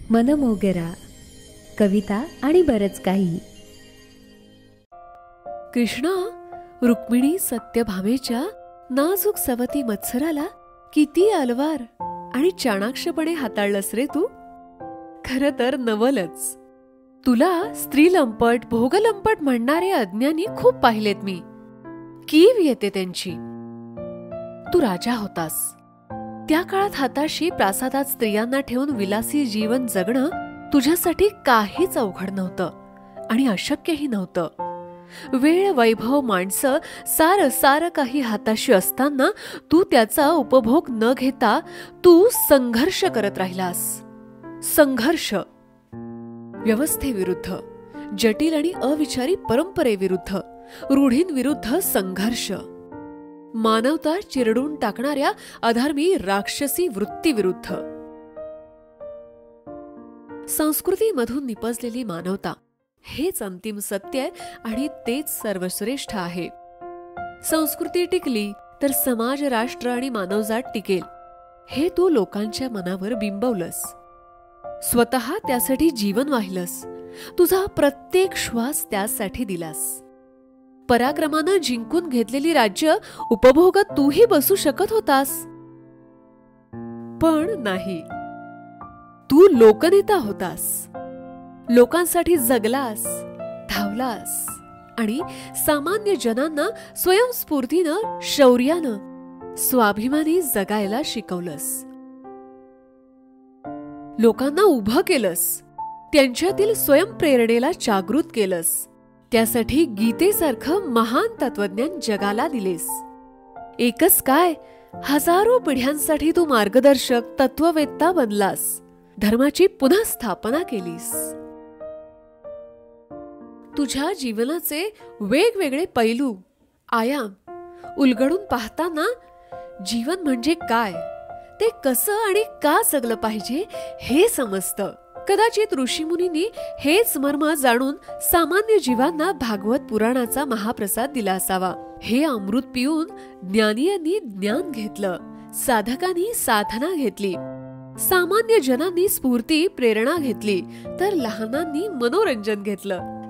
मनमोगरा, कविता आणि बरंच काही. कृष्णा, रुक्मिणी सत्यभामेच्या नाजूक सवती मत्सराला किती अलवार आणि चाणाक्षपणे हाताळलंस रे तू. खरं तर नवलच. तुला स्त्रीलंपट भोगलंपट म्हणणारे अज्ञानी खूप पाहिलेत मी. कीव येते त्यांची. तू राजा होतास. त्या काळात हाताशी प्रासादात स्त्रियांना ठेवून विलासी जीवन जगणं तुझ्यासाठी काहीच अवघड नव्हतं आणि अशक्यही नव्हतं. वेळ, वैभव, माणसं सारं काही हाताशी असताना तू त्याचा उपभोग न घेता तू संघर्ष करत राहिलास. संघर्ष. व्यवस्थेविरुद्ध, जटिल आणि अविचारी परंपरेविरुद्ध, रूढींविरुद्ध संघर्ष. मानवता चिरडून टाकणाऱ्या अधर्मी राक्षसी वृत्तीविरुद्ध. संस्कृतीमधून निपजलेली मानवता हेच अंतिम सत्य आणि तेच सर्वश्रेष्ठ आहे. संस्कृती टिकली तर समाज, राष्ट्र आणि मानवजात टिकेल हे तू लोकांच्या मनावर बिंबवलंस. स्वतः त्यासाठी जीवन वाहिलंस. तुझा प्रत्येक श्वास त्यासाठी दिलास. पराक्रमानं जिंकून घेतलेली राज्य उपभोगत तूही बसू शकत होतास. पण नाही. तू लोकनेता होतास. लोकांसाठी जगलास, धावलास आणि सामान्य जनांना स्वयंस्फूर्तीनं, शौर्यानं, स्वाभिमानी जगायला शिकवलंस. लोकांना उभं केलंस. त्यांच्यातील स्वयंप्रेरणेला जागृत केलंस. त्यासाठी गीतेसारखं महान तत्वज्ञान जगाला दिलेस. एकच काय, हजारो पिढ्यांसाठी तू मार्गदर्शक, तत्ववेत्ता बनलास. धर्माची पुन्हा स्थापना केलीस. तुझ्या जीवनाचे वेगवेगळे पैलू, आयाम उलगडून पाहताना जीवन म्हणजे काय, ते कसं आणि का जगलं पाहिजे हे समजतं. कदाचित ऋषीमुनींनी हेच मर्म जाणून सामान्य जीवांना भागवत पुराणाचा महाप्रसाद दिला असावा. हे अमृत पिऊन ज्ञानियांनी ज्ञान घेतलं, साधकांनी साधना घेतली, सामान्य जनांनी स्फूर्ती, प्रेरणा घेतली, तर लहानांनी मनोरंजन घेतलं.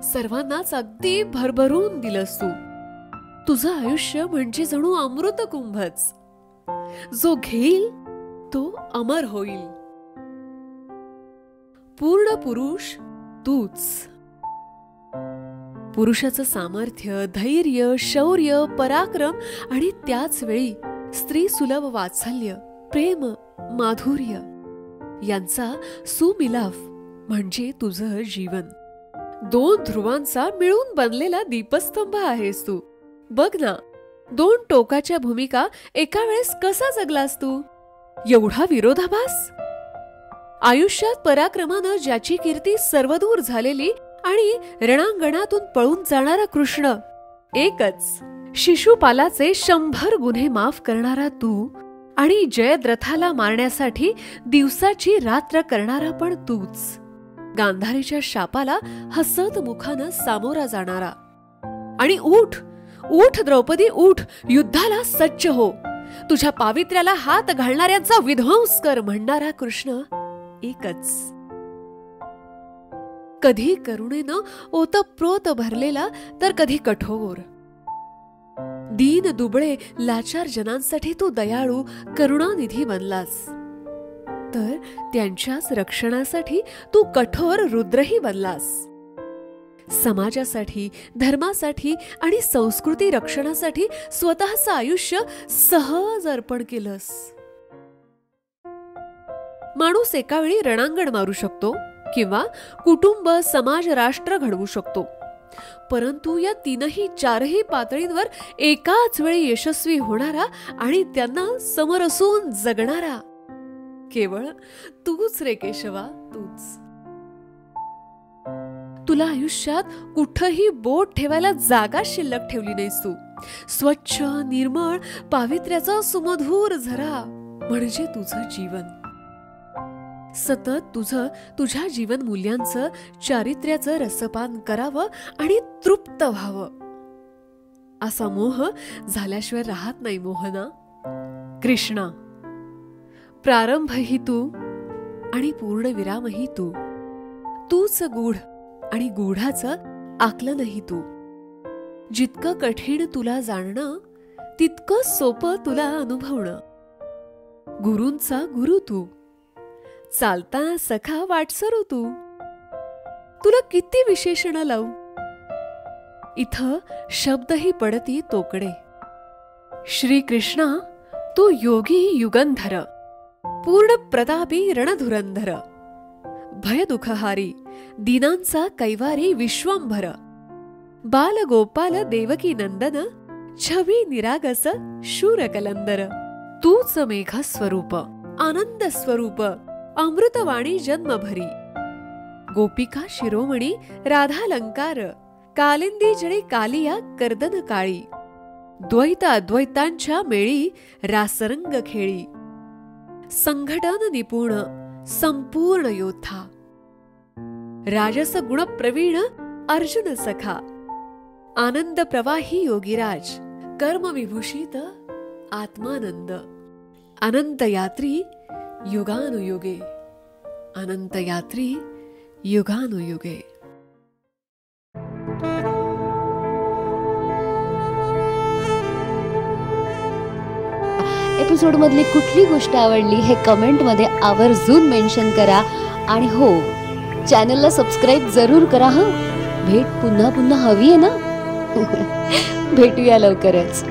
सर्वांनाच अगदी भरभरून दिलंस तू. तुझं आयुष्य म्हणजे जणू अमृत कुंभच. जो घेईल तो अमर होईल. पूर्ण पुरुष तूच. पुरुषाचं सामर्थ्य, धैर्य, शौर्य, पराक्रम आणि त्याच वेळी स्त्री सुलभ वात्सल्य, प्रेम, माधुर्य यांचा सुमिलाफ म्हणजे तुझं जीवन. दोन ध्रुवांचा मिळून बनलेला दीपस्तंभ आहेस तू. बघ ना, दोन टोकाच्या भूमिका एका वेळेस कसा जगलास तू. एवढा विरोधाभास. आयुष्यात पराक्रमानं ज्याची कीर्ती सर्वदूर झालेली आणि रणांगणातून पळून जाणारा कृष्ण एकच. शिशुपालाचे 100 गुन्हे माफ करणारा तू आणि जयद्रथाला मारण्यासाठी दिवसाची रात्र करणारा पण तूच. गांधारीच्या शापाला हसत मुखानं सामोरा जाणारा. आणि उठ द्रौपदी, उठ, युद्धाला सज्ज हो. तुझ्या पावित्र्याला हात घालणाऱ्यांचा विध्वंस कर म्हणणारा कृष्ण एकच. कधी करुणेनं ओतप्रोत भरलेला तर कधी कठोर. दीन दुबळे लाचार जनांसाठी तू दयाळू, करुणानिधी बनलास. तर त्यांच्याच रक्षणासाठी तू कठोर रुद्रही बनलास. समाजासाठी, धर्मासाठी आणि संस्कृती रक्षणासाठी स्वतःचं आयुष्य सहज अर्पण केलंस. माणूस एका वेळी रणांगण मारू शकतो किंवा कुटुंब, समाज, राष्ट्र घडवू शकतो. परंतु या तीनही चारही पातळींवर एकाच वेळी यशस्वी होणारा आणि त्यांना समरसून जगणारा केवळ तूच रे केशवा, तूच. तुला आयुष्यात कुठंही बोट ठेवायला जागा शिल्लक ठेवली नाहीस तू. स्वच्छ, निर्मळ, पावित्र्याचा सुमधूर झरा म्हणजे तुझं जीवन. सतत तुझ्या जीवन मूल्यांचं, चारित्र्याचं रसपान करावं आणि तृप्त व्हावं असा मोह झाल्याशिवाय राहत नाही मोहना. कृष्णा, प्रारंभही तू आणि पूर्णविरामही तू. तूच गूढ आणि गूढाचं आकलनही तू. जितकं कठीण तुला जाणणं तितकं सोपं तुला अनुभवणं. गुरूंचा गुरु तू, चालताना सखा वाटसरू तू. तुला किती विशेषण लावू. इथं शब्दही पडती तोकडे. श्रीकृष्णा तू योगी युगंधर, पूर्ण प्रतापी रणधुरंधर. भय दुःखहारी दीनांचा कैवारी विश्वंभर. बाल गोपाल देवकी नंदन, छवी निरागस शूर कलंदर. तूच मेघ स्वरूप आनंद स्वरूप, अमृतवाणी जन्मभरी. गोपिका शिरोमणी राधालंकार, कालिंदी जळी कालिया कर्दन काळी. द्वैत अद्वैतांच्या मेळी रासरंग खेळी. संघटन निपुण संपूर्ण योद्धा, राजस गुण प्रवीण अर्जुन सखा. आनंद प्रवाही योगीराज, कर्म विभूषित आत्मानंद. अनंत यात्री युगानुयुगे, अनंत यात्री युगानुयुगे. एपिसोड मधली कुठली गोष्ट आवडली हे कमेंट मध्ये आवर्जून मेन्शन करा. आणि हो, चॅनलला सबस्क्राईब जरूर करा. भेट पुन्हा पुन्हा हवी आहे ना. भेटूया लवकरच.